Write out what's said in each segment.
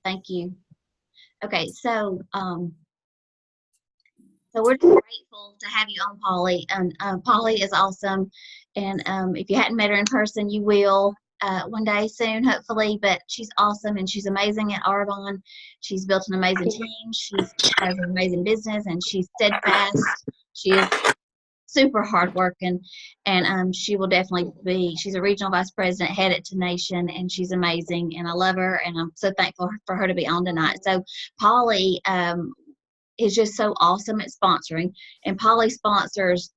Thank you. Okay, so we're just grateful to have you on, Polly. And Polly is awesome. And if you hadn't met her in person, you will one day soon, hopefully. But she's awesome and she's amazing at Arbonne. She's built an amazing team. She has an amazing business and she's steadfast. She is super hardworking, and she will definitely be. She's a regional vice president, head at Nation, and she's amazing. And I love her, and I'm so thankful for her to be on tonight. So Polly is just so awesome at sponsoring, and Polly sponsors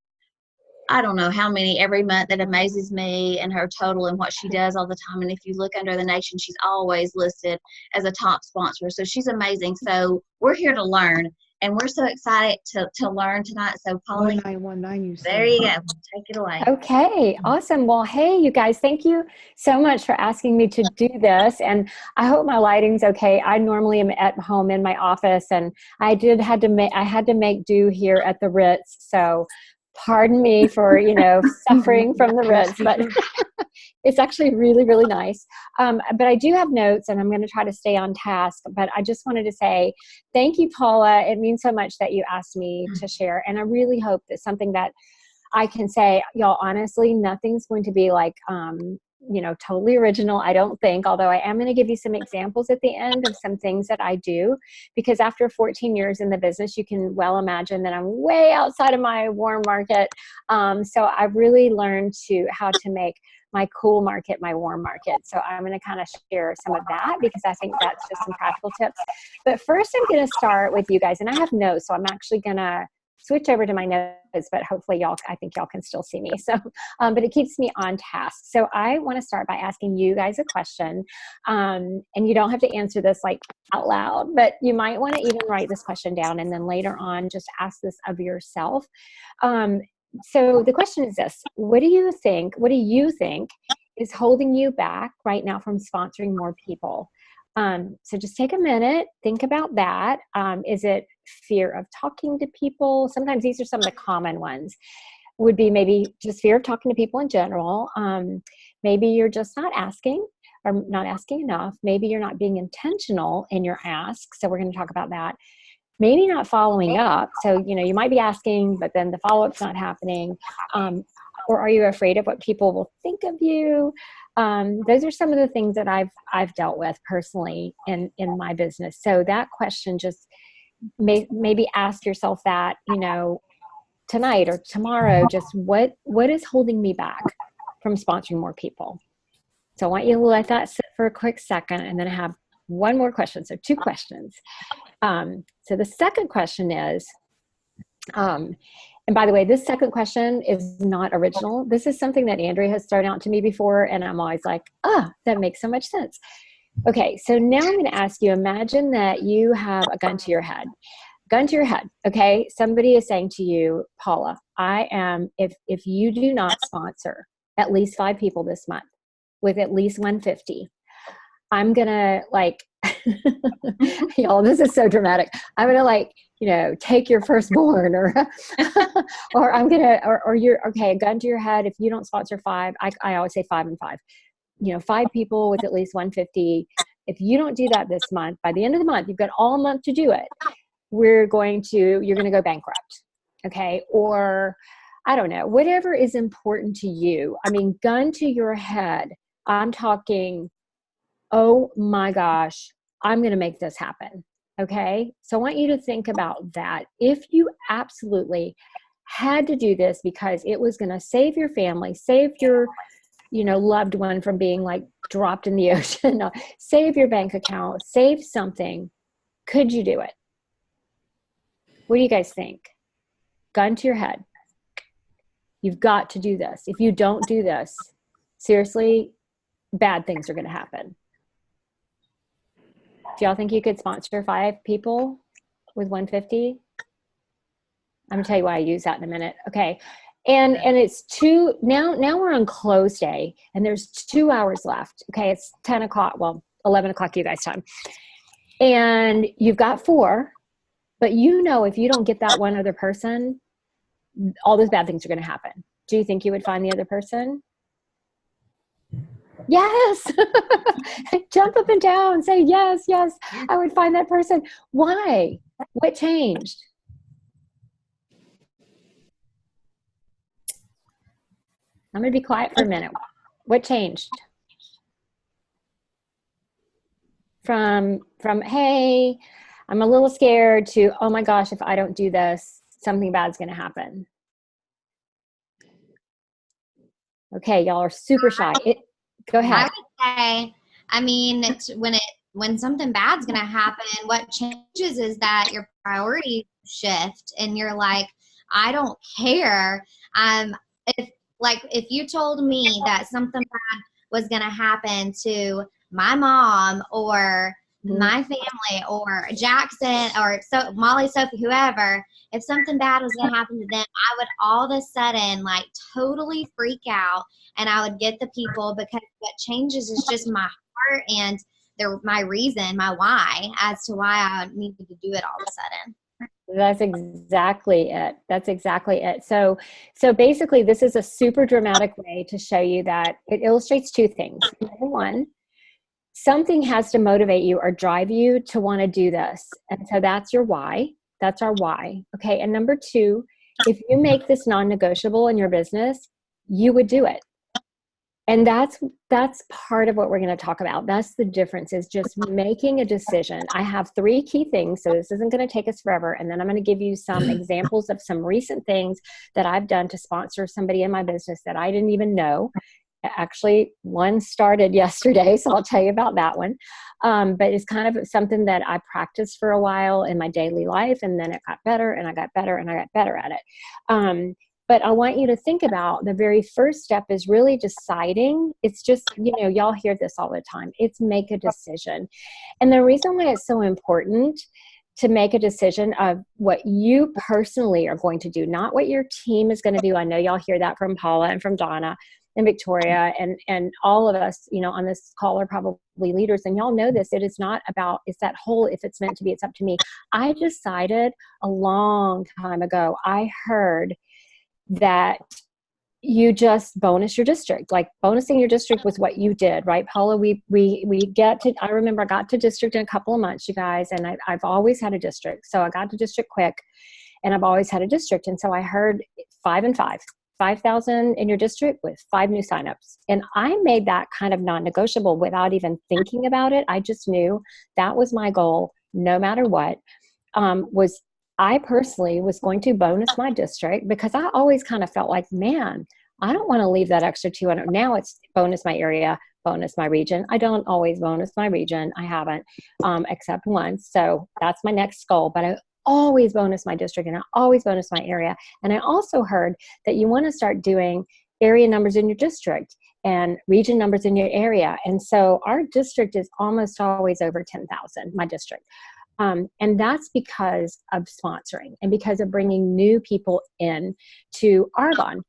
I don't know how many every month. That amazes me, and her total and what she does all the time. And if you look under the Nation, she's always listed as a top sponsor. So she's amazing. So we're here to learn, and we're so excited to learn tonight. So Polly, 1919, you said. there you go. Take it away. Okay, awesome. Well, hey, you guys, thank you so much for asking me to do this. And I hope my lighting's okay. I normally am at home in my office, and I had to make do here at the Ritz. So pardon me for, suffering from the Ritz, but it's actually really, really nice. But I do have notes, and I'm going to try to stay on task. But I just wanted to say thank you, Paula. It means so much that you asked me to share. And I really hope that something that I can say, y'all, honestly, nothing's going to be like, totally original, I don't think, although I am going to give you some examples at the end of some things that I do, because after 14 years in the business, you can well imagine that I'm way outside of my warm market. So I've really learned how to make my cool market my warm market. So I'm going to kind of share some of that because I think that's just some practical tips. But first, I'm going to start with you guys, and I have notes, so I'm actually going to switch over to my notes, but hopefully I think y'all can still see me. So, but it keeps me on task. So I want to start by asking you guys a question. And you don't have to answer this like out loud, but you might want to even write this question down and then later on just ask this of yourself. So the question is this: what do you think is holding you back right now from sponsoring more people? So just take a minute, think about that. Is it fear of talking to people? Sometimes these are some of the common ones. Would be maybe just fear of talking to people in general. Maybe you're just not asking or not asking enough. Maybe you're not being intentional in your ask. So we're going to talk about that. Maybe not following up. So, you might be asking, but then the follow-up's not happening. Or are you afraid of what people will think of you? Those are some of the things that I've dealt with personally in my business. So that question, just maybe ask yourself that, tonight or tomorrow, just what is holding me back from sponsoring more people? So I want you to let that sit for a quick second, and then I have one more question. So 2 questions. So the second question is, and by the way, this second question is not original. This is something that Andrea has thrown out to me before, and I'm always like, that makes so much sense. Okay, so now I'm going to ask you, imagine that you have a gun to your head. Gun to your head, okay? Somebody is saying to you, Paula, if you do not sponsor at least 5 people this month with at least 150, I'm going to y'all, this is so dramatic. I'm going to take your firstborn or I'm going to, or you're okay, a gun to your head. If you don't sponsor 5, I always say 5 and 5, 5 people with at least 150. If you don't do that this month, by the end of the month, you've got all month to do it. You're going to go bankrupt. Okay. Or I don't know, whatever is important to you. I mean, gun to your head. I'm talking, oh my gosh, I'm going to make this happen. Okay. So I want you to think about that. If you absolutely had to do this because it was going to save your family, save your, loved one from being dropped in the ocean, save your bank account, save something, could you do it? What do you guys think? Gun to your head. You've got to do this. If you don't do this, seriously, bad things are going to happen. Do y'all think you could sponsor 5 people with 150? I'm gonna tell you why I use that in a minute. Okay. And it's now we're on close day and there's 2 hours left. Okay. It's 10 o'clock. Well, 11 o'clock you guys time. And you've got 4, but if you don't get that one other person, all those bad things are going to happen. Do you think you would find the other person? Yes. Jump up and down, say yes, yes, I would find that person. Why? What changed? I'm going to be quiet for a minute. What changed? From hey, I'm a little scared to, oh my gosh, if I don't do this, something bad's going to happen. Okay, y'all are super shy. Go ahead. I would say, I mean, it's when something bad's gonna happen, what changes is that your priorities shift, and you're like, I don't care. If you told me that something bad was gonna happen to my mom or my family or Jackson or Molly, Sophie, whoever, if something bad was going to happen to them, I would all of a sudden like totally freak out, and I would get the people, because what changes is just my heart and my reason, my why, as to why I needed to do it all of a sudden. That's exactly it. That's exactly it. So basically, this is a super dramatic way to show you that it illustrates two things. Number one, something has to motivate you or drive you to want to do this. And so that's your why. That's our why. Okay. And number two, if you make this non-negotiable in your business, you would do it. And that's part of what we're going to talk about. That's the difference, is just making a decision. I have 3 key things, so this isn't going to take us forever. And then I'm going to give you some examples of some recent things that I've done to sponsor somebody in my business that I didn't even know. Actually, one started yesterday, so I'll tell you about that one. But it's kind of something that I practiced for a while in my daily life, and then it got better, and I got better, and I got better at it. But I want you to think about the very first step is really deciding. It's just, y'all hear this all the time. It's make a decision. And the reason why it's so important to make a decision of what you personally are going to do, not what your team is going to do. I know y'all hear that from Paula and from Donna and Victoria and all of us, on this call are probably leaders, and y'all know this. It is not about, it's that whole, if it's meant to be, it's up to me. I decided a long time ago, I heard that you just bonus your district. Like bonusing your district was what you did, right, Paula? We get to, I remember I got to district in a couple of months, you guys, and I've always had a district. So I got to district quick, and I've always had a district. And so I heard 5 and 5. 5,000 in your district with 5 new signups. And I made that kind of non-negotiable without even thinking about it. I just knew that was my goal, no matter what, I personally was going to bonus my district, because I always kind of felt like, man, I don't want to leave that extra 200. Now it's bonus my area, bonus my region. I don't always bonus my region. I haven't, except once. So that's my next goal. But I always bonus my district, and I always bonus my area. And I also heard that you want to start doing area numbers in your district and region numbers in your area. And so our district is almost always over 10,000, my district. And that's because of sponsoring and because of bringing new people in to Argonne.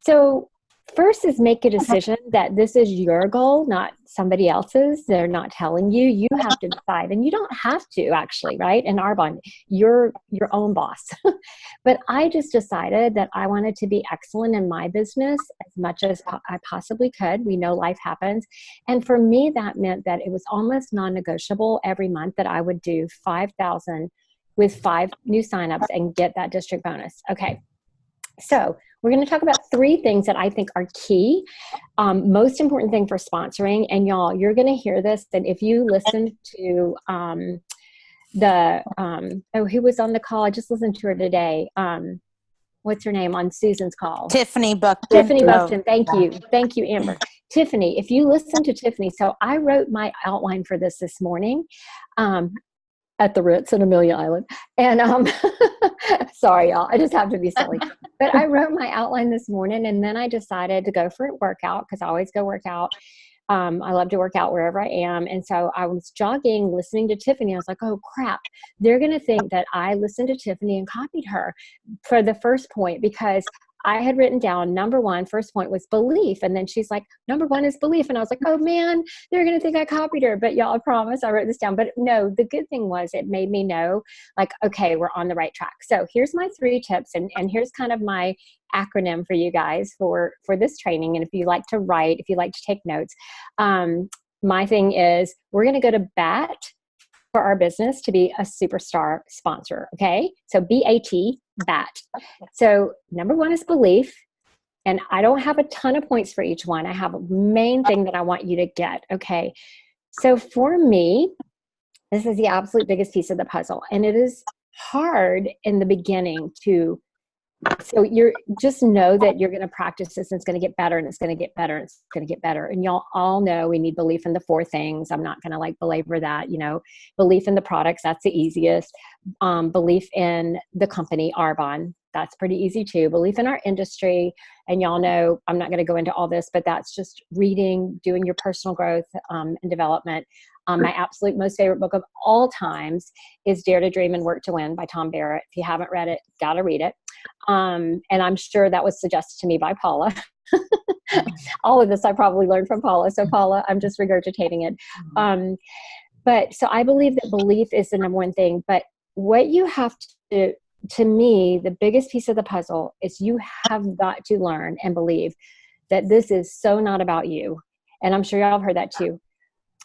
So first is make a decision that this is your goal, not somebody else's. They're not telling you. You have to decide. And you don't have to, actually, right? In Argonne, you're your own boss. But I just decided that I wanted to be excellent in my business as much as I possibly could. We know life happens. And for me, that meant that it was almost non-negotiable every month that I would do 5,000 with 5 new signups and get that district bonus. Okay. So we're going to talk about 3 things that I think are key. Most important thing for sponsoring, and y'all, you're going to hear this, that if you listen to who was on the call? I just listened to her today. What's her name on Susan's call? Tiffany Buckton. Tiffany Buckton. Thank you. Thank you, Amber. Tiffany, if you listen to Tiffany, so I wrote my outline for this morning. At the Ritz in Amelia Island. And sorry, y'all, I just have to be silly. But I wrote my outline this morning, and then I decided to go for a workout, because I always go work out. I love to work out wherever I am. And so I was jogging, listening to Tiffany. I was like, oh crap, they're going to think that I listened to Tiffany and copied her for the first point, because I had written down number one, first point was belief. And then she's like, number one is belief. And I was like, oh man, they're going to think I copied her. But y'all, I promise I wrote this down. But no, the good thing was it made me know, like, okay, we're on the right track. So here's my 3 tips. And here's kind of my acronym for you guys for this training. And if you like to write, if you like to take notes, my thing is we're going to go to bat for our business to be a superstar sponsor. Okay. So BAT, BAT. So number one is belief. And I don't have a ton of points for each one. I have a main thing that I want you to get. Okay. So for me, this is the absolute biggest piece of the puzzle. And it is hard in the beginning so you're just know that you're going to practice this and it's going to get better and it's going to get better and it's going to get better. And y'all all know we need belief in the 4 things. I'm not going to like belabor that, belief in the products. That's the easiest. Belief in the company, Arbonne. That's pretty easy too. Belief in our industry. And y'all know, I'm not going to go into all this, but that's just reading, doing your personal growth and development. My absolute most favorite book of all times is Dare to Dream and Work to Win by Tom Barrett. If you haven't read it, got to read it. And I'm sure that was suggested to me by Paula. All of this I probably learned from Paula. So Paula, I'm just regurgitating it. But so I believe that belief is the number one thing. But what you have to me, the biggest piece of the puzzle is you have got to learn and believe that this is so not about you. And I'm sure y'all have heard that too.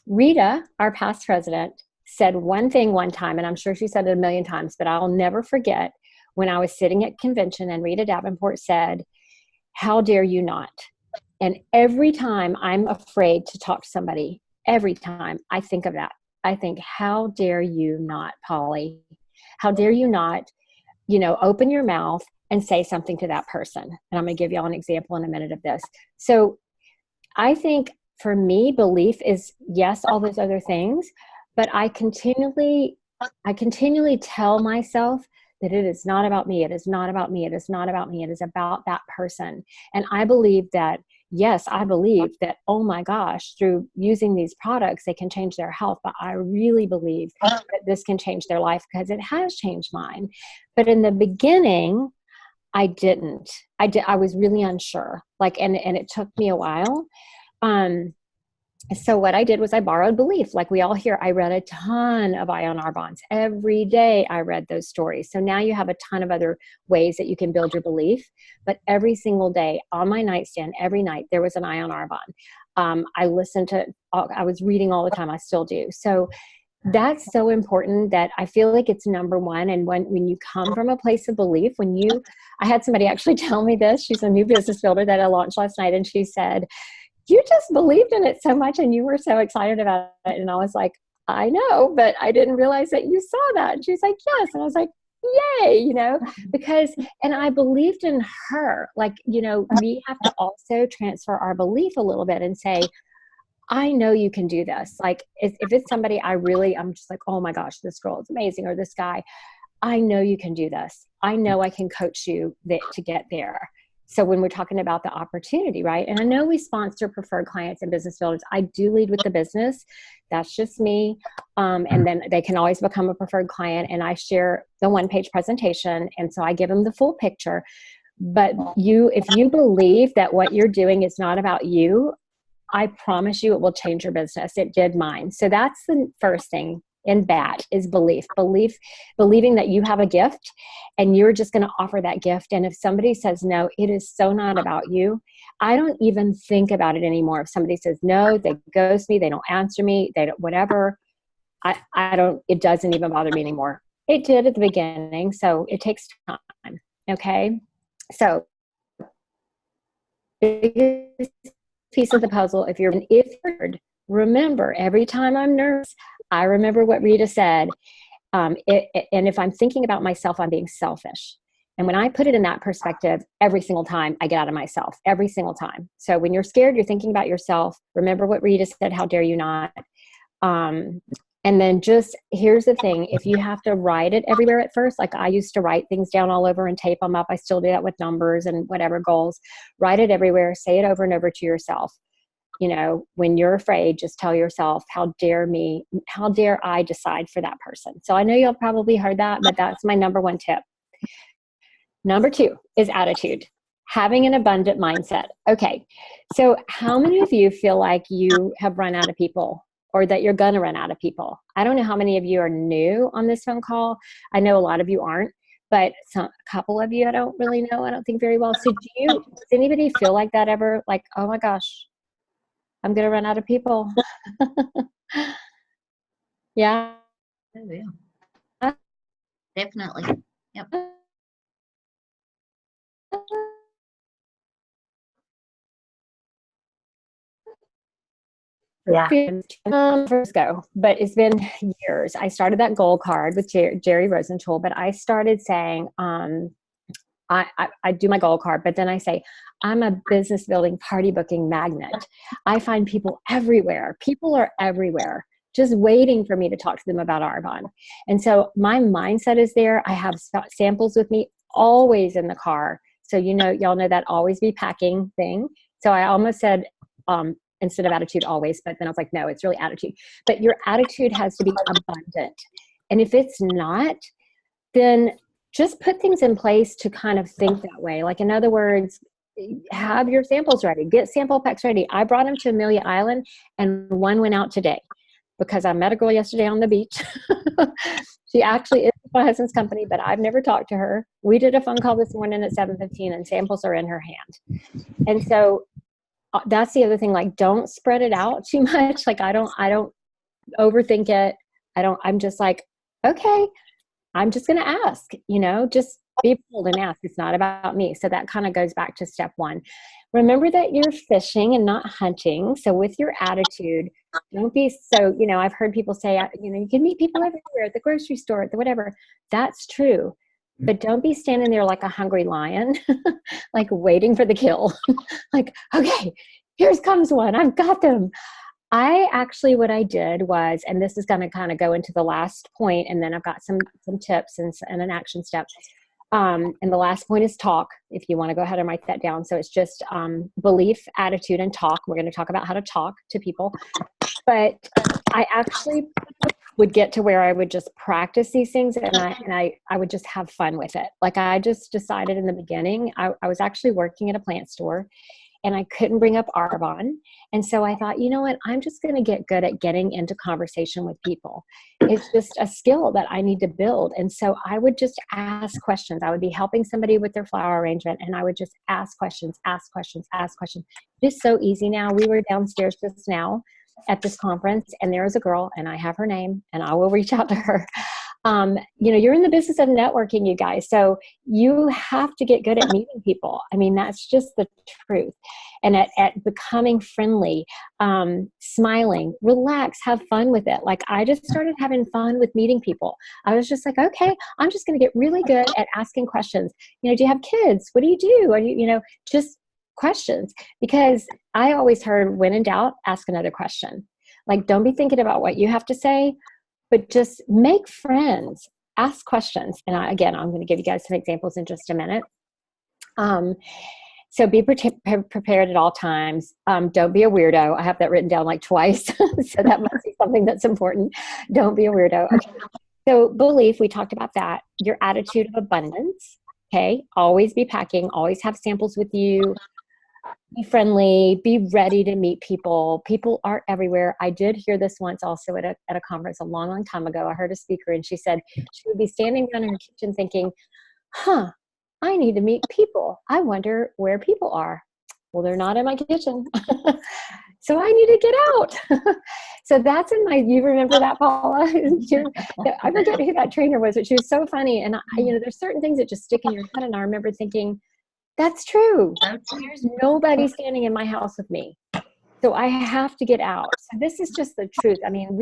Rita, our past president, said one thing one time, and I'm sure she said it a million times, but I'll never forget when I was sitting at convention and Rita Davenport said, how dare you not? And every time I'm afraid to talk to somebody, every time I think of that, I think, how dare you not, Polly? How dare you not, open your mouth and say something to that person? And I'm going to give y'all an example in a minute of this. So I think for me, belief is, yes, all those other things, but I continually tell myself that it is not about me. It is not about me. It is not about me. It is about that person. And I believe that, yes, I believe that, oh my gosh, through using these products, they can change their health. But I really believe that this can change their life because it has changed mine. But in the beginning, I didn't. I was really unsure. And it took me a while. So what I did was I borrowed belief. Like we all hear, I read a ton of Ion Arbonnes. Every day I read those stories. So now you have a ton of other ways that you can build your belief. But every single day on my nightstand, every night, there was an Ion Arbonne. I was reading all the time. I still do. So that's so important that I feel like it's number one. And when you come from a place of belief, I had somebody actually tell me this. She's a new business builder that I launched last night. And she said, you just believed in it so much and you were so excited about it. And I was like, I know, but I didn't realize that you saw that. And she's like, yes. And I was like, yay, and I believed in her. We have to also transfer our belief a little bit and say, I know you can do this. If it's somebody I'm just like, oh my gosh, this girl is amazing, or this guy, I know you can do this. I know I can coach you to get there. So when we're talking about the opportunity, right? And I know we sponsor preferred clients and business builders. I do lead with the business. That's just me. And then they can always become a preferred client. And I share the 1-page presentation. And so I give them the full picture. But if you believe that what you're doing is not about you, I promise you it will change your business. It did mine. So that's the first thing. In BAT is believing that you have a gift and you're just going to offer that gift. And if somebody says no, it is so not about you. I don't even think about it anymore. If somebody says no, they ghost me, they don't answer me, they don't, whatever. It doesn't even bother me anymore. It did at the beginning. So it takes time. Okay. So biggest piece of the puzzle, if you're remember, every time I'm nervous, I remember what Rita said. And if I'm thinking about myself, I'm being selfish. And when I put it in that perspective, every single time I get out of myself, every single time. So when you're scared, you're thinking about yourself. Remember what Rita said, how dare you not? And then here's the thing. If you have to write it everywhere at first, like I used to write things down all over and tape them up. I still do that with numbers and whatever goals. Write it everywhere. Say it over and over to yourself. When you're afraid, just tell yourself, how dare I decide for that person? So I know you'll probably heard that, but that's my number one tip. Number 2 is attitude. having an abundant mindset. Okay. So how many of you feel like you have run out of people or that you're going to run out of people? I don't know how many of you are new on this phone call. I know a lot of you aren't, but a couple of you I don't really know. I don't think very well. So does anybody feel like that ever? Like, oh my gosh, I'm going to run out of people. Yeah. Oh, yeah. Definitely. Yep. Yeah. Years ago, but it's been years. I started that goal card with Jerry Rosenthal, but I started saying, I do my goal card, but then I say, I'm a business building party booking magnet. I find people everywhere. People are everywhere, just waiting for me to talk to them about Arbonne. And so my mindset is there. I have samples with me always in the car. So, y'all know that always be packing thing. So I almost said, instead of attitude always, but then I was like, no, it's really attitude. But your attitude has to be abundant. And if it's not, then just put things in place to kind of think that way. Like, in other words, have your samples ready, get sample packs ready. I brought them to Amelia Island and one went out today because I met a girl yesterday on the beach. She actually is my husband's company, but I've never talked to her. We did a phone call this morning at 7:15 and samples are in her hand. And so that's the other thing, like, don't spread it out too much. Like, I don't overthink it. I'm just like, okay, I'm just going to ask, just be bold and ask. It's not about me. So that kind of goes back to step one. Remember that you're fishing and not hunting. So with your attitude, don't be so, I've heard people say, you can meet people everywhere at the grocery store, at the whatever. That's true. But don't be standing there like a hungry lion, like waiting for the kill. Like, okay, here comes one. I've got them. What I did was, and this is going to kind of go into the last point, and then I've got some tips and an action step. And the last point is talk, if you want to go ahead and write that down. So it's just belief, attitude, and talk. We're going to talk about how to talk to people. But I actually would get to where I would just practice these things and I would just have fun with it. Like, I just decided in the beginning, I was actually working at a plant store and I couldn't bring up Arbonne. And so I thought, you know what, I'm just going to get good at getting into conversation with people. It's just a skill that I need to build. And so I would just ask questions. I would be helping somebody with their flower arrangement and I would just ask questions. It's so easy now. We were downstairs just now at this conference and there was a girl and I have her name and I will reach out to her. You're in the business of networking, you guys. So you have to get good at meeting people. I mean, that's just the truth. And at becoming friendly, smiling, relax, have fun with it. Like, I just started having fun with meeting people. I was just like, okay, I'm just going to get really good at asking questions. Do you have kids? What do you do? Are you, just questions, because I always heard, when in doubt, ask another question. Like, don't be thinking about what you have to say, but just make friends, ask questions. And I'm going to give you guys some examples in just a minute. So be prepared at all times. Don't be a weirdo. I have that written down like twice. So that must be something that's important. Don't be a weirdo. Okay. So belief, we talked about that. Your attitude of abundance. Okay. Always be packing, always have samples with you. Be friendly, be ready to meet people. People are everywhere. I did hear this once also at a conference a long, long time ago. I heard a speaker and she said she would be standing around in her kitchen thinking, I need to meet people. I wonder where people are. Well, they're not in my kitchen. So I need to get out. So that's you remember that, Paula? I forget who that trainer was, but she was so funny. And there's certain things that just stick in your head. And I remember thinking, that's true. There's nobody standing in my house with me. So I have to get out. So this is just the truth. I mean,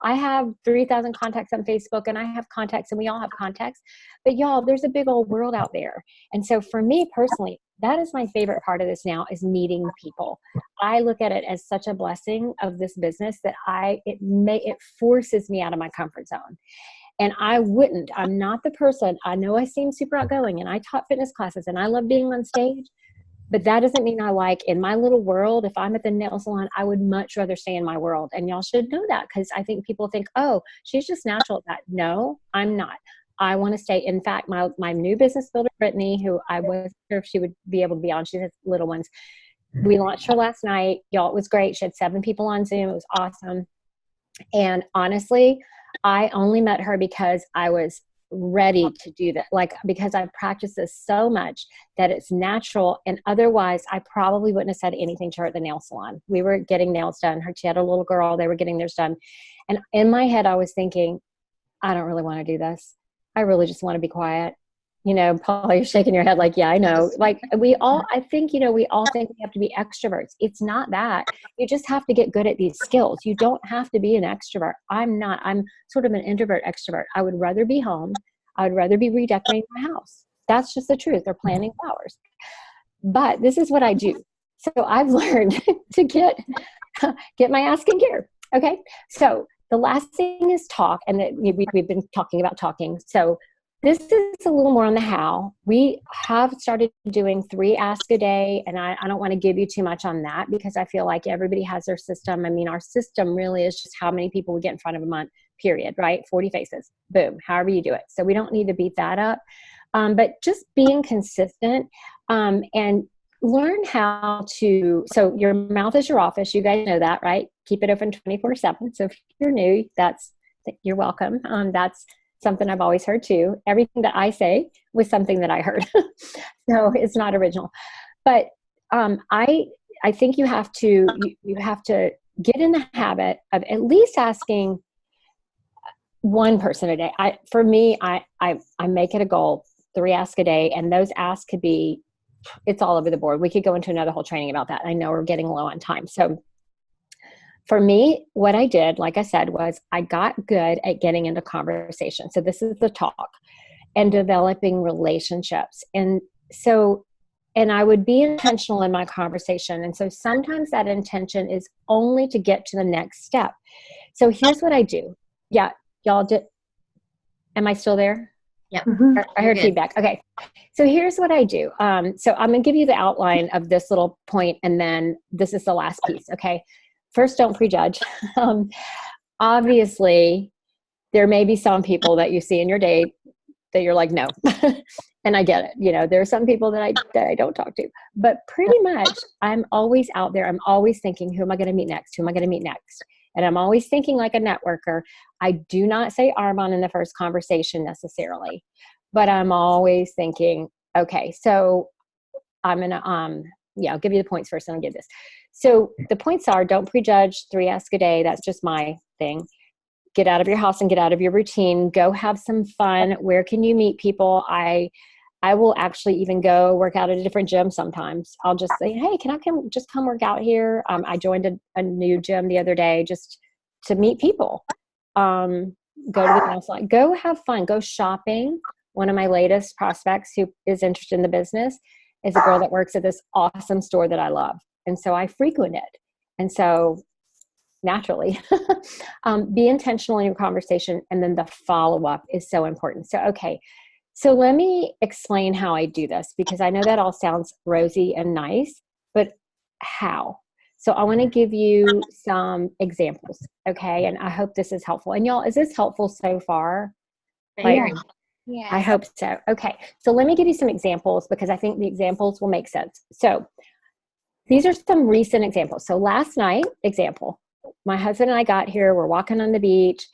I have 3,000 contacts on Facebook and I have contacts and we all have contacts, but y'all, there's a big old world out there. And so for me personally, that is my favorite part of this now, is meeting people. I look at it as such a blessing of this business that it forces me out of my comfort zone. And I'm not the person, I know I seem super outgoing and I taught fitness classes and I love being on stage, but that doesn't mean I like, in my little world, if I'm at the nail salon, I would much rather stay in my world. And y'all should know that, because I think people think, oh, she's just natural at that. No, I'm not. I want to stay. In fact, my new business builder, Brittany, who I wasn't sure if she would be able to be on, she has little ones. We launched her last night. Y'all, it was great. She had 7 people on Zoom. It was awesome. And honestly, I only met her because I was ready to do that. Like, because I've practiced this so much that it's natural. And otherwise, I probably wouldn't have said anything to her at the nail salon. We were getting nails done. She had a little girl. They were getting theirs done. And in my head, I was thinking, I don't really want to do this. I really just want to be quiet. You know, Paul, you're shaking your head like, yeah, I know. Like we all think we have to be extroverts. It's not that. You just have to get good at these skills. You don't have to be an extrovert. I'm not. I'm sort of an introvert extrovert. I would rather be home. I would rather be redecorating my house. That's just the truth. Or planting flowers. But this is what I do. So I've learned to get my ass in gear. Okay. So the last thing is talk. And we've been talking about talking. So this is a little more on the how. We have started doing 3 Ask a Day, and I don't want to give you too much on that because I feel like everybody has their system. I mean, our system really is just how many people we get in front of a month, period, right? 40 faces, boom, however you do it. So we don't need to beat that up. But just being consistent and learn how to, so your mouth is your office. You guys know that, right? Keep it open 24/7. So if you're new, you're welcome. That's something I've always heard too. Everything that I say was something that I heard. So it's not original. But I think you have to get in the habit of at least asking one person a day. For me, I make it a goal, 3 Ask a Day, and those asks could be, it's all over the board. We could go into another whole training about that. I know we're getting low on time. So for me, what I did, like I said, was I got good at getting into conversation. So this is the talk and developing relationships. And I would be intentional in my conversation. And so sometimes that intention is only to get to the next step. So here's what I do. Yeah, y'all did. Am I still there? Yep. I heard feedback. Okay. So here's what I do. So I'm going to give you the outline of this little point, and then this is the last piece. Okay. First, don't prejudge. Obviously, there may be some people that you see in your day that you're like, no. And I get it. You know, there are some people that I don't talk to. But pretty much, I'm always out there. I'm always thinking, who am I going to meet next? Who am I going to meet next? And I'm always thinking like a networker. I do not say Arbonne in the first conversation necessarily. But I'm always thinking, okay, so I'm going to, I'll give you the points first and I'll give this. So the points are, don't prejudge, 3 Ask a Day. That's just my thing. Get out of your house and get out of your routine. Go have some fun. Where can you meet people? I will actually even go work out at a different gym sometimes. I'll just say, hey, can I come work out here? I joined a new gym the other day just to meet people. Go to the nail salon. Go have fun. Go shopping. One of my latest prospects who is interested in the business is a girl that works at this awesome store that I love. And so I frequent it. And so naturally, be intentional in your conversation. And then the follow-up is so important. So, okay. So let me explain how I do this, because I know that all sounds rosy and nice, but how? So I want to give you some examples. Okay. And I hope this is helpful. And y'all, is this helpful so far? Very. Yeah. I hope so. Okay. So let me give you some examples because I think the examples will make sense. So these are some recent examples. So last night, example, my husband and I got here, we're walking on the beach.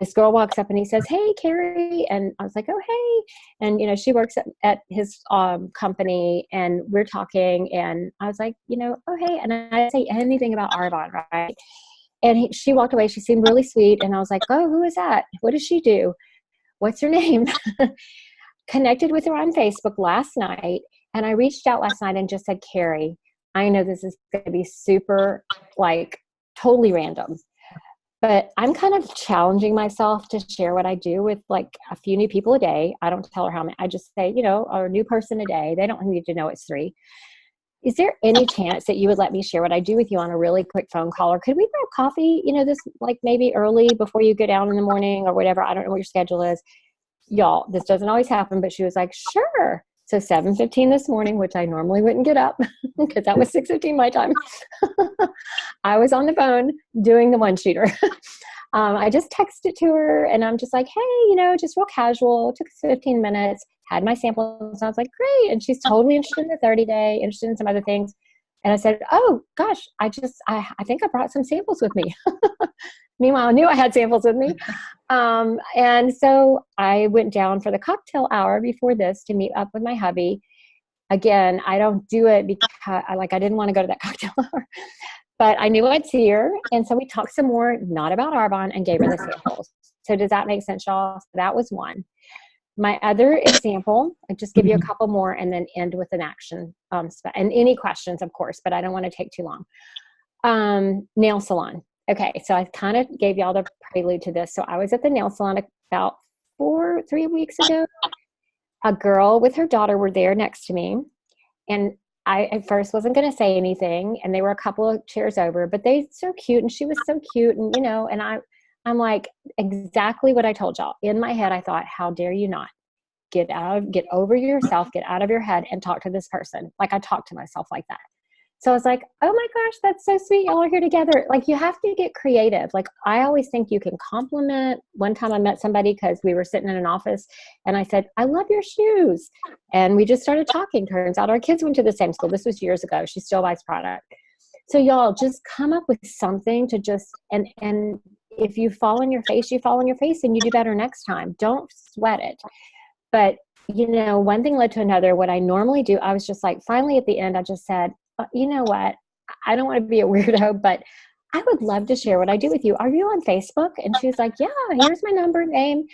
This girl walks up and he says, hey, Carrie. And I was like, oh, hey. And, you know, she works at his company and we're talking. And I was like, you know, oh, hey. And I didn't say anything about Arbonne, right? And she walked away. She seemed really sweet. And I was like, oh, who is that? What does she do? What's her name? Connected with her on Facebook last night. And I reached out last night and just said, Carrie, I know this is going to be super, like, totally random. But I'm kind of challenging myself to share what I do with like a few new people a day. I don't tell her how many. I just say, you know, a new person a day. They don't need to know it's 3. Is there any chance that you would let me share what I do with you on a really quick phone call? Or could we grab coffee, you know, this like maybe early before you go down in the morning or whatever? I don't know what your schedule is. Y'all, this doesn't always happen, but she was like, sure. So 7:15 this morning, which I normally wouldn't get up because that was 6:15 my time. I was on the phone doing the one-sheeter. I just texted to her and I'm just like, hey, just real casual. It took 15 minutes, had my samples. I was like, great. And she's totally interested in the 30-day, interested in some other things. And I said, oh gosh, I think I brought some samples with me. Meanwhile, I knew I had samples with me. And so I went down for the cocktail hour before this to meet up with my hubby. Again, I don't do it because I didn't want to go to that cocktail hour, but I knew I'd see her. And so we talked some more, not about Arbonne, and gave her the samples. So does that make sense, y'all? So that was one. My other example, I'll just give you a couple more and then end with an action. And any questions, of course, but I don't want to take too long. Nail salon. Okay, so I kind of gave y'all the prelude to this. So I was at the nail salon about 3 weeks ago. A girl with her daughter were there next to me. And I at first wasn't going to say anything. And they were a couple of chairs over, but they're so cute. And she was so cute. And, and I'm like, exactly what I told y'all. In my head, I thought, how dare you not get over yourself, get out of your head and talk to this person. Like I talk to myself like that. So I was like, oh my gosh, that's so sweet. Y'all are here together. Like you have to get creative. Like I always think you can compliment. One time I met somebody because we were sitting in an office and I said, I love your shoes. And we just started talking. Turns out our kids went to the same school. This was years ago. She still buys product. So y'all just come up with something to just, and if you fall on your face, you fall on your face and you do better next time. Don't sweat it. But one thing led to another. What I normally do, I was just like, finally at the end, I just said, you know what? I don't want to be a weirdo, but I would love to share what I do with you. Are you on Facebook? And she was like, yeah, here's my number, name.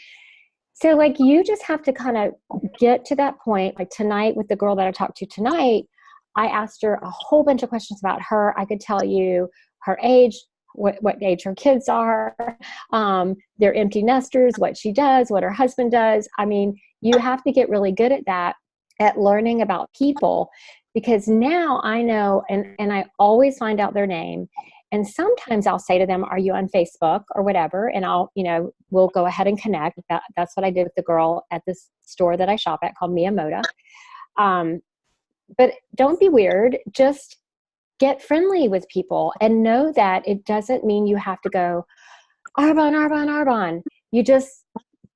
So like, you just have to kind of get to that point. Like tonight with the girl that I talked to tonight, I asked her a whole bunch of questions about her. I could tell you her age, what age her kids are, they're empty nesters, what she does, what her husband does. I mean, you have to get really good at that, at learning about people. Because now I know, and I always find out their name. And sometimes I'll say to them, are you on Facebook or whatever? And we'll go ahead and connect. That's what I did with the girl at this store that I shop at called Miyamoto. But don't be weird. Just get friendly with people and know that it doesn't mean you have to go, Arbonne. You just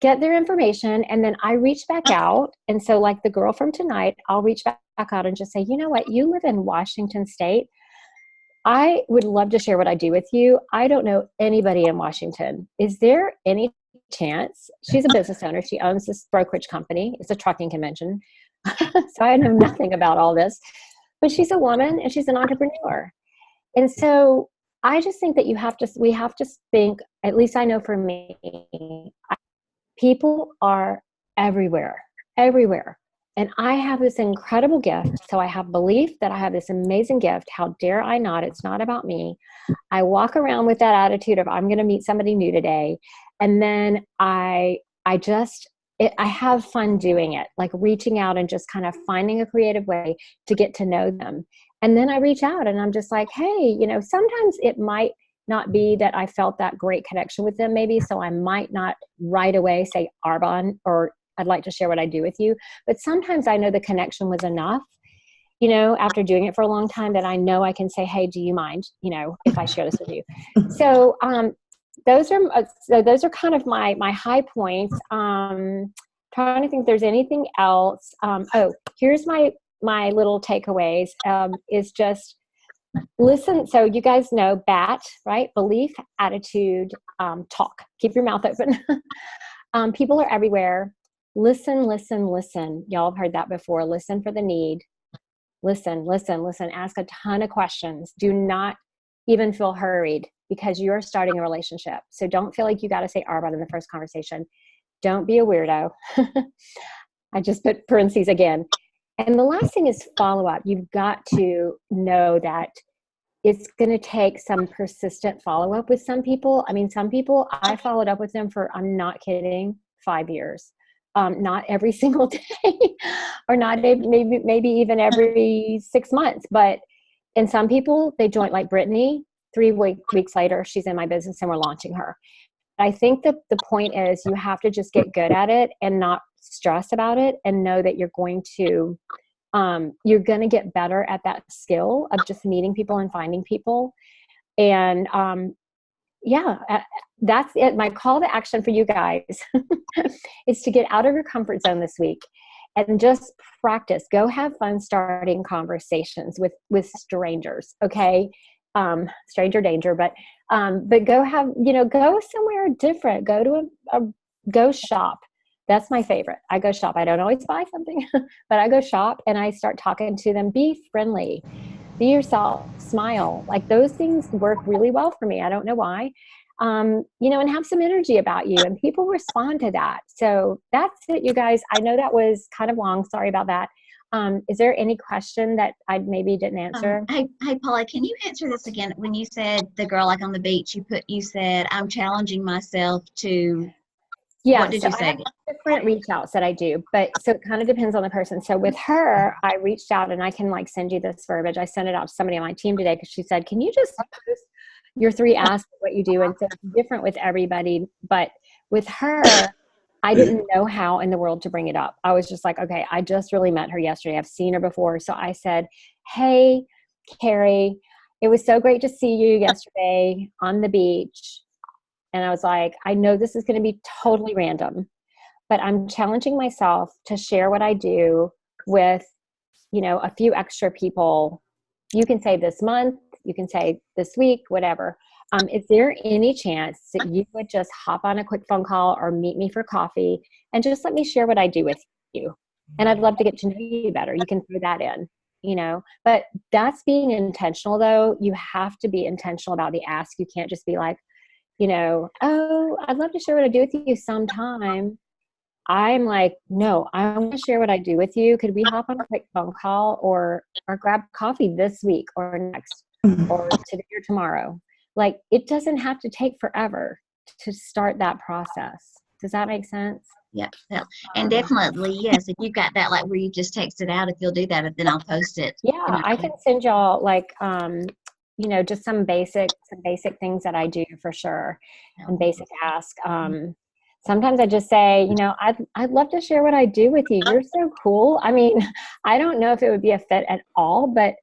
get their information. And then I reach back out. And so like the girl from tonight, I'll reach back out and just say, you know what, you live in Washington State. I would love to share what I do with you. I don't know anybody in Washington. Is there any chance? She's a business owner. She owns this brokerage company. It's a trucking convention. So I know nothing about all this, but she's a woman and she's an entrepreneur. And so I just think that we have to think, at least I know for me, people are everywhere. And I have this incredible gift. So I have belief that I have this amazing gift. How dare I not? It's not about me. I walk around with that attitude of I'm going to meet somebody new today. And then I have fun doing it, like reaching out and just kind of finding a creative way to get to know them. And then I reach out and I'm just like, hey, sometimes it might not be that I felt that great connection with them maybe. So I might not right away say Arbonne or I'd like to share what I do with you. But sometimes I know the connection was enough, after doing it for a long time, that I know I can say, hey, do you mind, if I share this with you? So those are kind of my high points. Trying to think if there's anything else. Here's my little takeaways, is just listen. So you guys know BAT, right? Belief, attitude, talk. Keep your mouth open. People are everywhere. Listen. Y'all have heard that before. Listen for the need. Listen. Ask a ton of questions. Do not even feel hurried because you're starting a relationship. So don't feel like you got to say Arbonne in the first conversation. Don't be a weirdo. I just put parentheses again. And the last thing is follow up. You've got to know that it's going to take some persistent follow up with some people. I mean, some people I followed up with them for, I'm not kidding, 5 years. Not every single day or not maybe even every 6 months. But in some people, they join, like Brittany, 3 weeks later, she's in my business and we're launching her. I think that the point is you have to just get good at it and not stress about it and know that you're going to get better at that skill of just meeting people and finding people. And that's it. My call to action for you guys is to get out of your comfort zone this week and just practice. Go have fun starting conversations with strangers. Okay. Stranger danger, but go have, go somewhere different. Go to go shop. That's my favorite. I go shop. I don't always buy something, but I go shop and I start talking to them. Be friendly, be yourself, smile. Like those things work really well for me. I don't know why. And have some energy about you, and people respond to that. So that's it, you guys. I know that was kind of long. Sorry about that. Is there any question that I maybe didn't answer? Hey, Paula, can you answer this again? When you said the girl like on the beach, you said, I'm challenging myself to, Yeah. what did you say? I have different reach outs that I do, but so it kind of depends on the person. So with her, I reached out, and I can like send you this verbiage. I sent it out to somebody on my team today because she said, can you just post your 3 asks what you do? And so it's different with everybody, but with her, I didn't know how in the world to bring it up. I was just like, okay, I just really met her yesterday. I've seen her before. So I said, hey, Carrie, it was so great to see you yesterday on the beach. And I was like, I know this is going to be totally random, but I'm challenging myself to share what I do with, a few extra people. You can say this month, you can say this week, whatever. Is there any chance that you would just hop on a quick phone call or meet me for coffee and just let me share what I do with you? And I'd love to get to know you better. You can throw that in, but that's being intentional though. You have to be intentional about the ask. You can't just be like, oh, I'd love to share what I do with you sometime. I'm like, no, I want to share what I do with you. Could we hop on a quick phone call or grab coffee this week or next or today or tomorrow? Like, it doesn't have to take forever to start that process. Does that make sense? Yeah. And definitely, yes, if you've got that, like where you just text it out, if you'll do that, then I'll post it. Yeah, I can send y'all like, just some basic things that I do for sure, and basic ask. Sometimes I just say, I'd love to share what I do with you. You're so cool. I mean, I don't know if it would be a fit at all, but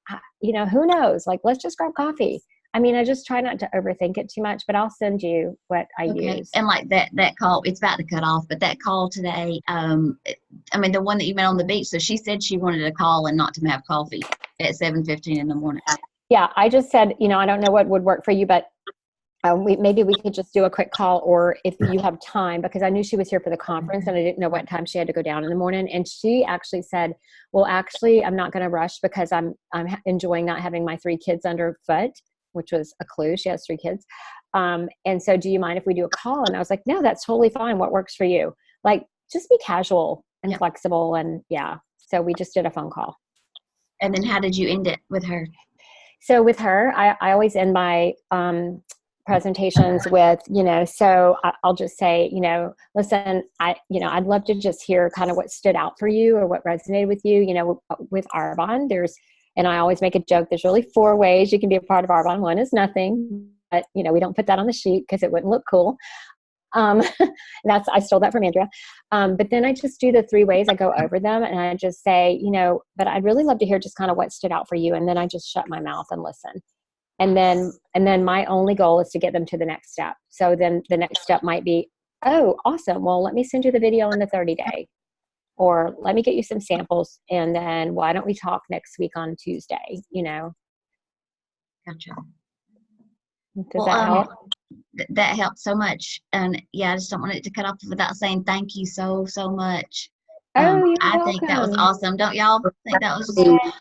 who knows? Like, let's just grab coffee. I mean, I just try not to overthink it too much, but I'll send you what I use. And like that call, it's about to cut off, but that call today, the one that you met on the beach, so she said she wanted to call and not to have coffee at 7:15 in the morning. Yeah, I just said, I don't know what would work for you, but maybe we could just do a quick call, or if you have time, because I knew she was here for the conference and I didn't know what time she had to go down in the morning. And she actually said, well, actually, I'm not going to rush because I'm enjoying not having my 3 kids underfoot, which was a clue. She has 3 kids. And so do you mind if we do a call? And I was like, no, that's totally fine. What works for you? Like, just be casual and flexible. And so we just did a phone call. And then how did you end it with her? So with her, I always end my presentations with, so I'll just say, listen, I'd love to just hear kind of what stood out for you or what resonated with you, with Arbonne. And I always make a joke. There's really 4 ways you can be a part of Arbonne. 1 is nothing, but we don't put that on the sheet because it wouldn't look cool. I stole that from Andrea. But then I just do the 3 ways. I go over them and I just say, but I'd really love to hear just kind of what stood out for you. And then I just shut my mouth and listen. And then my only goal is to get them to the next step. So then the next step might be, oh, awesome. Well, let me send you the video in the 30-day, or let me get you some samples. And then why don't we talk next week on Tuesday, Gotcha. Does that help? That helped so much. And I just don't want it to cut off without saying thank you so much. I think that was awesome. Don't y'all think that was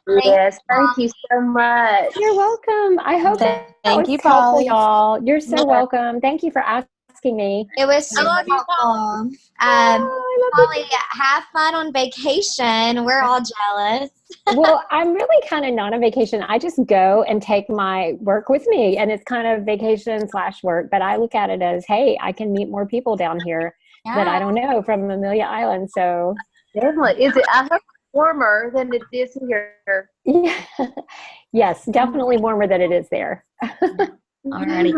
great? Yes, thank you so much. You're welcome. I hope that was helpful, y'all. You're so welcome. Thank you for asking me. It was so helpful. Polly, have fun on vacation. We're all jealous. Well, I'm really kind of not on vacation. I just go and take my work with me, and it's kind of vacation / work. But I look at it as, hey, I can meet more people down here that I don't know from Amelia Island. So definitely. I hope it's warmer than it is here. Yeah. Yes, definitely warmer than it is there. Alrighty.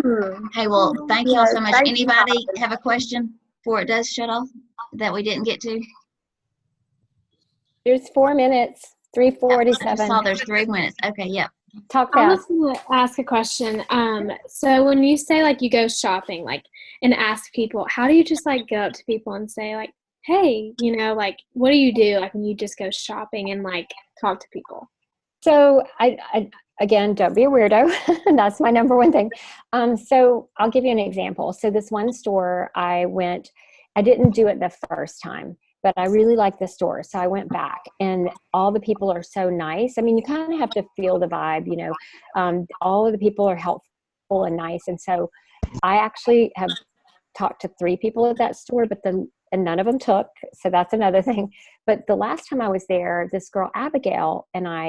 Hey, well, thank you all so much. Anybody have a question before it does shut off that we didn't get to? There's 4 minutes, 3:47. I saw there's 3 minutes. Okay, yep. Talk I fast. was going to ask a question. So when you say like you go shopping, like, and ask people, how do you just like go up to people and say like, hey, like, what do you do? Like when you just go shopping and like talk to people? So I again, don't be a weirdo. That's my number one thing. So I'll give you an example. So this one store I didn't do it the first time, but I really liked the store. So I went back, and all the people are so nice. I mean, you kind of have to feel the vibe, all of the people are helpful and nice. And so I actually have talked to 3 people at that store, and none of them took. So that's another thing. But the last time I was there, this girl, Abigail,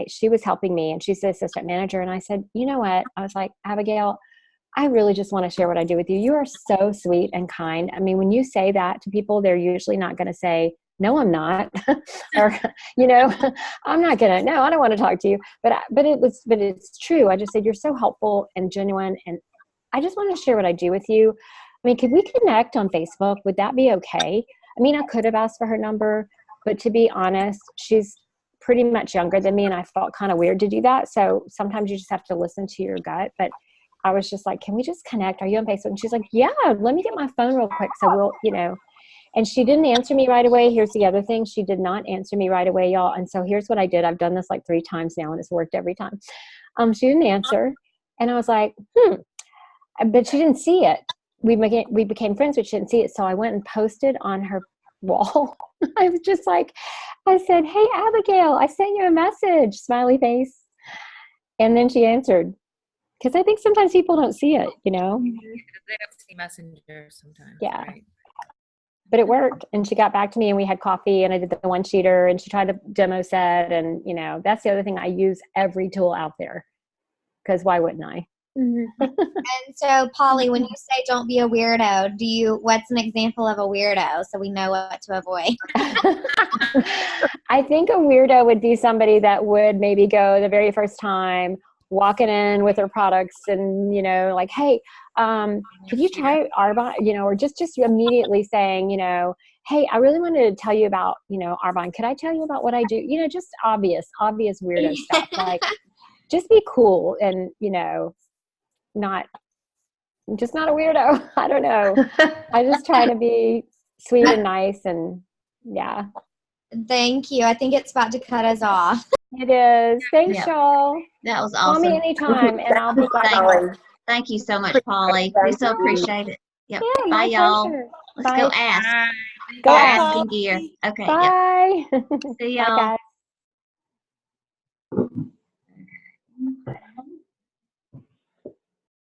she was helping me, and she's the assistant manager. And I said, you know what? I was like, Abigail, I really just want to share what I do with you. You are so sweet and kind. I mean, when you say that to people, they're usually not going to say, no, I'm not, or, I'm not going to, no, I don't want to talk to you. But it's true. I just said, you're so helpful and genuine. And I just want to share what I do with you. I mean, could we connect on Facebook? Would that be okay? I mean, I could have asked for her number, but to be honest, she's pretty much younger than me, and I felt kind of weird to do that. So sometimes you just have to listen to your gut. But I was just like, can we just connect? Are you on Facebook? And she's like, yeah, let me get my phone real quick. So and she didn't answer me right away. Here's the other thing. She did not answer me right away, y'all. And so here's what I did. I've done this like 3 times now, and it's worked every time. She didn't answer. And I was like, but she didn't see it. We became friends, but she didn't see it. So I went and posted on her wall. I was just like, I said, hey, Abigail, I sent you a message, smiley face. And then she answered. Because I think sometimes people don't see it, They don't see Messenger sometimes. Yeah. Right? But it worked. And she got back to me, and we had coffee, and I did the one-sheeter, and she tried the demo set. And, that's the other thing. I use every tool out there, because why wouldn't I? Mm-hmm. And so, Polly, when you say don't be a weirdo, what's an example of a weirdo so we know what to avoid? I think a weirdo would be somebody that would maybe go the very first time walking in with her products and, like, hey, could you try Arbonne, or just immediately saying, hey, I really wanted to tell you about, Arbonne. Could I tell you about what I do? Just obvious weirdo stuff. Like, just be cool and, not a weirdo. I don't know. I just try to be sweet and nice, and yeah. Thank you. I think it's about to cut us off. It is. Thanks, Yep. y'all. That was Call awesome. me anytime, and I'll be glad to help. Thank you so much, Polly. We so appreciate it. Yep. Yeah, Bye, my y'all. pleasure. Let's Bye. go ask. Go Go ask. ask in gear. Okay. Yep. Bye. See Bye, y'all. guys.